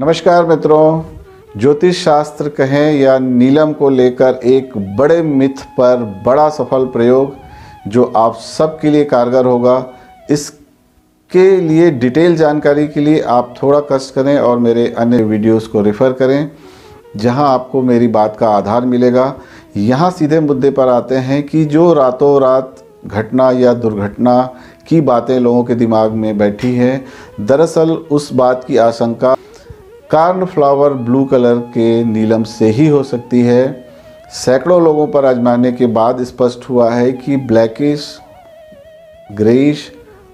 नमस्कार मित्रों, ज्योतिष शास्त्र कहें या नीलम को लेकर एक बड़े मिथ पर बड़ा सफल प्रयोग जो आप सबके लिए कारगर होगा। इसके लिए डिटेल जानकारी के लिए आप थोड़ा कष्ट करें और मेरे अन्य वीडियोस को रेफ़र करें जहां आपको मेरी बात का आधार मिलेगा। यहां सीधे मुद्दे पर आते हैं कि जो रातों रात घटना या दुर्घटना की बातें लोगों के दिमाग में बैठी हैं, दरअसल उस बात की आशंका कार्नफ्लावर ब्लू कलर के नीलम से ही हो सकती है। सैकड़ों लोगों पर आजमाने के बाद स्पष्ट हुआ है कि ब्लैकिश, ग्रेइश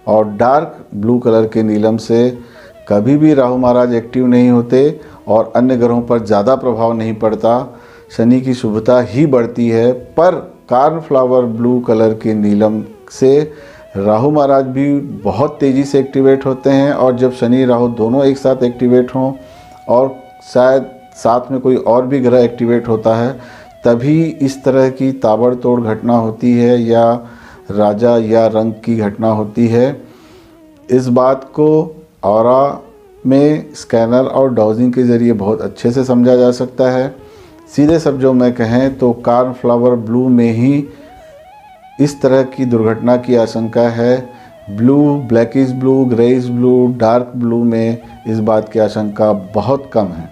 और डार्क ब्लू कलर के नीलम से कभी भी राहु महाराज एक्टिव नहीं होते और अन्य ग्रहों पर ज़्यादा प्रभाव नहीं पड़ता, शनि की शुभता ही बढ़ती है। पर कार्नफ्लावर ब्लू कलर के नीलम से राहु महाराज भी बहुत तेज़ी से एक्टिवेट होते हैं और जब शनि राहु दोनों एक साथ एक्टिवेट हों और शायद साथ में कोई और भी ग्रह एक्टिवेट होता है, तभी इस तरह की ताबड़तोड़ घटना होती है या राजा या रंग की घटना होती है। इस बात को ऑरा में स्कैनर और डाउजिंग के ज़रिए बहुत अच्छे से समझा जा सकता है। सीधे शब्दों में कहें तो कार्नफ्लावर ब्लू में ही इस तरह की दुर्घटना की आशंका है। Blue, blackish blue, greyish blue, dark blue में इस बात की आशंका बहुत कम है।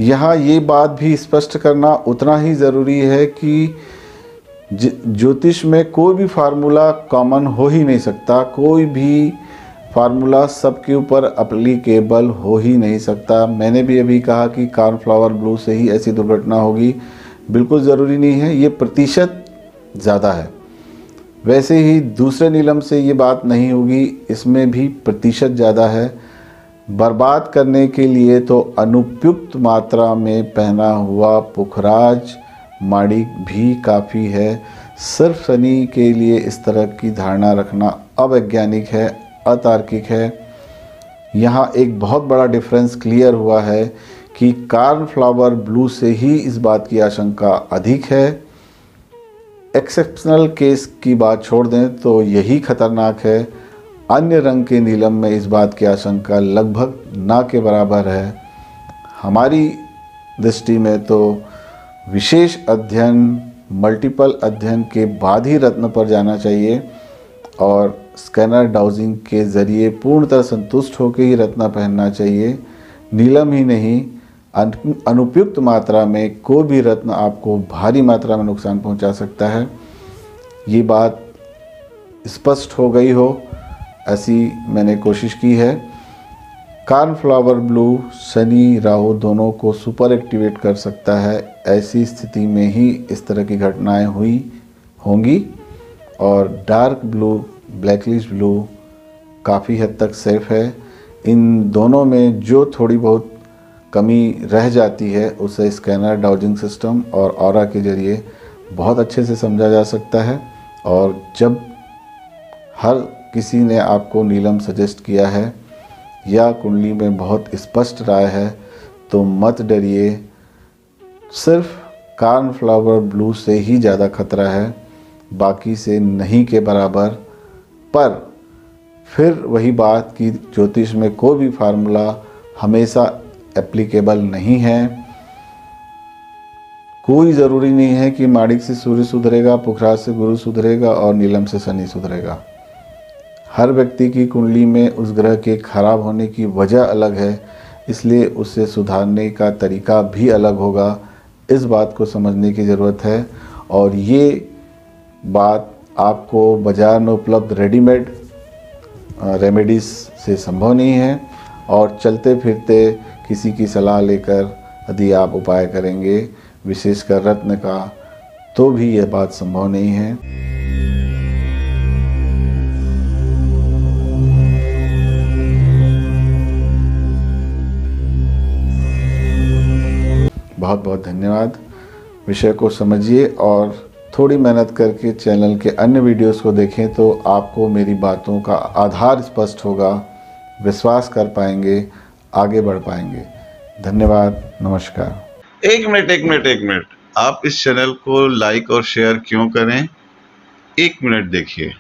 यहाँ ये बात भी स्पष्ट करना उतना ही ज़रूरी है कि ज्योतिष में कोई भी फार्मूला कॉमन हो ही नहीं सकता, कोई भी फार्मूला सबके ऊपर एप्लीकेबल हो ही नहीं सकता। मैंने भी अभी कहा कि कार्नफ्लावर ब्लू से ही ऐसी दुर्घटना होगी, बिल्कुल ज़रूरी नहीं है, ये प्रतिशत ज़्यादा है। वैसे ही दूसरे नीलम से ये बात नहीं होगी, इसमें भी प्रतिशत ज़्यादा है। बर्बाद करने के लिए तो अनुपयुक्त मात्रा में पहना हुआ पुखराज माणिक भी काफ़ी है। सिर्फ शनि के लिए इस तरह की धारणा रखना अवैज्ञानिक है, अतार्किक है। यहाँ एक बहुत बड़ा डिफरेंस क्लियर हुआ है कि कार्नफ्लावर ब्लू से ही इस बात की आशंका अधिक है। एक्सेप्शनल केस की बात छोड़ दें तो यही खतरनाक है। अन्य रंग के नीलम में इस बात की आशंका लगभग ना के बराबर है। हमारी दृष्टि में तो विशेष अध्ययन, मल्टीपल अध्ययन के बाद ही रत्न पर जाना चाहिए और स्कैनर डाउजिंग के ज़रिए पूर्णतः संतुष्ट होकर ही रत्न पहनना चाहिए। नीलम ही नहीं, अनुपयुक्त मात्रा में कोई भी रत्न आपको भारी मात्रा में नुकसान पहुंचा सकता है। ये बात स्पष्ट हो गई हो, ऐसी मैंने कोशिश की है। कार्नफ्लावर ब्लू शनि राहु दोनों को सुपर एक्टिवेट कर सकता है। ऐसी स्थिति में ही इस तरह की घटनाएं होंगी और डार्क ब्लू, ब्लैकिश ब्लू काफ़ी हद तक सेफ है। इन दोनों में जो थोड़ी बहुत कमी रह जाती है उसे स्कैनर, डाउजिंग सिस्टम और ऑरा के ज़रिए बहुत अच्छे से समझा जा सकता है। और जब हर किसी ने आपको नीलम सजेस्ट किया है या कुंडली में बहुत स्पष्ट राय है तो मत डरिए। सिर्फ कार्नफ्लावर ब्लू से ही ज़्यादा खतरा है, बाकी से नहीं के बराबर। पर फिर वही बात कि ज्योतिष में कोई भी फार्मूला हमेशा एप्लीकेबल नहीं है। कोई ज़रूरी नहीं है कि माणिक से सूर्य सुधरेगा, पुखराज से गुरु सुधरेगा और नीलम से शनि सुधरेगा। हर व्यक्ति की कुंडली में उस ग्रह के खराब होने की वजह अलग है, इसलिए उसे सुधारने का तरीका भी अलग होगा। इस बात को समझने की ज़रूरत है और ये बात आपको बाज़ार में उपलब्ध रेडीमेड रेमेडीज़ से संभव नहीं है और चलते फिरते किसी की सलाह लेकर यदि आप उपाय करेंगे, विशेषकर रत्न का, तो भी यह बात संभव नहीं है। बहुत बहुत धन्यवाद। विषय को समझिए और थोड़ी मेहनत करके चैनल के अन्य वीडियोस को देखें तो आपको मेरी बातों का आधार स्पष्ट होगा, विश्वास कर पाएंगे, आगे बढ़ पाएंगे। धन्यवाद, नमस्कार। एक मिनट आप इस चैनल को लाइक और शेयर क्यों करें? 1 मिनट देखिए।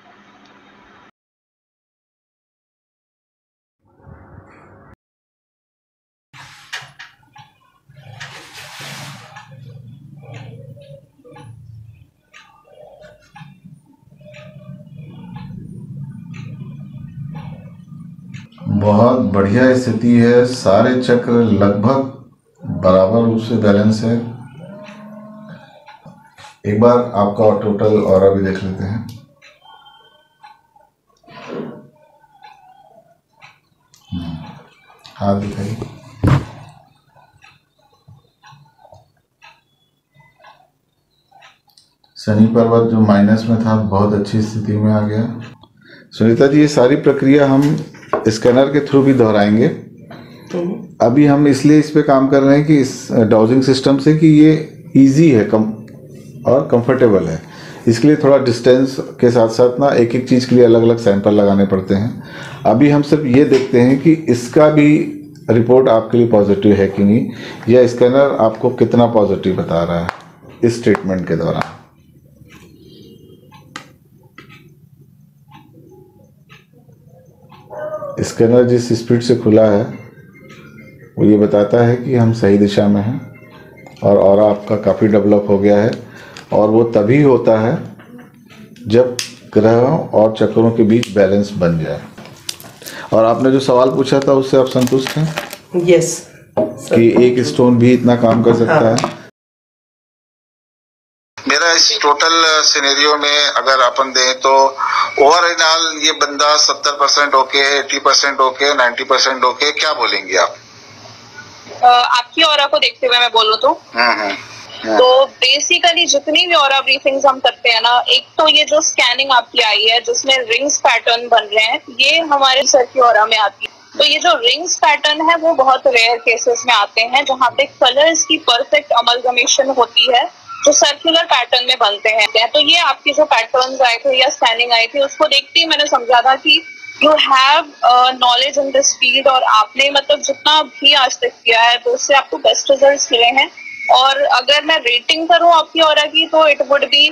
बहुत बढ़िया स्थिति है, सारे चक्र लगभग बराबर रूप से बैलेंस है। एक बार आपका टोटल ऑरा भी देख लेते हैं। हाथ दिखाइए। शनि पर्वत जो माइनस में था बहुत अच्छी स्थिति में आ गया। सुनीता जी, ये सारी प्रक्रिया हम स्कैनर के थ्रू भी दोहराएंगे। अभी हम इसलिए इस पे काम कर रहे हैं कि इस डाउजिंग सिस्टम से कि ये इजी है और कंफर्टेबल है। इसके लिए थोड़ा डिस्टेंस के साथ साथ ना एक एक चीज़ के लिए अलग अलग सैंपल लगाने पड़ते हैं। अभी हम सिर्फ ये देखते हैं कि इसका भी रिपोर्ट आपके लिए पॉजिटिव है कि नहीं, या स्कैनर आपको कितना पॉजिटिव बता रहा है इस ट्रीटमेंट के दौरान। स्कैनर जिस स्पीड से खुला है वो ये बताता है कि हम सही दिशा में हैं और ऑरा आपका काफ़ी डेवलप हो गया है। और वो तभी होता है जब ग्रहों और चक्रों के बीच बैलेंस बन जाए। और आपने जो सवाल पूछा था उससे आप संतुष्ट हैं? यस। कि एक स्टोन भी इतना काम कर सकता है? मेरा इस टोटल सिनेरियो में अगर अपन दें तो ओवरऑल ये बंदा 70% ओके, 80% ओके, 90% ओके, क्या बोलेंगे आप? आपकी ऑरा को देखते हुए मैं बोलूं तो बेसिकली जितनी भी ऑरा ब्रीफिंग्स हम करते हैं ना, एक तो ये जो स्कैनिंग आपकी आई है जिसमें रिंग्स पैटर्न बन रहे हैं, ये हमारे सर की ऑरा में आती है। तो ये जो रिंग्स पैटर्न है वो बहुत रेयर केसेस में आते हैं जहाँ पे कलर्स की परफेक्ट अमलगमेशन होती है जो सर्कुलर पैटर्न में बनते हैं। तो ये आपके जो पैटर्न्स आए थे या स्कैनिंग आई थी उसको देखते ही मैंने समझा था कि you have knowledge in this field और आपने मतलब जितना भी आज तक किया है तो उससे आपको बेस्ट रिजल्ट्स मिले हैं। और अगर मैं रेटिंग करूं आपकी ऑरा की तो it would be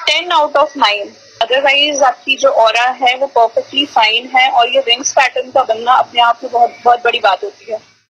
10 out of 9। Otherwise आपकी जो ऑरा है वो परफेक्टली फाइन है और ये रिंग्स पैटर्न का बनना अपने आप में बहुत बहुत बड़ी बात होती है।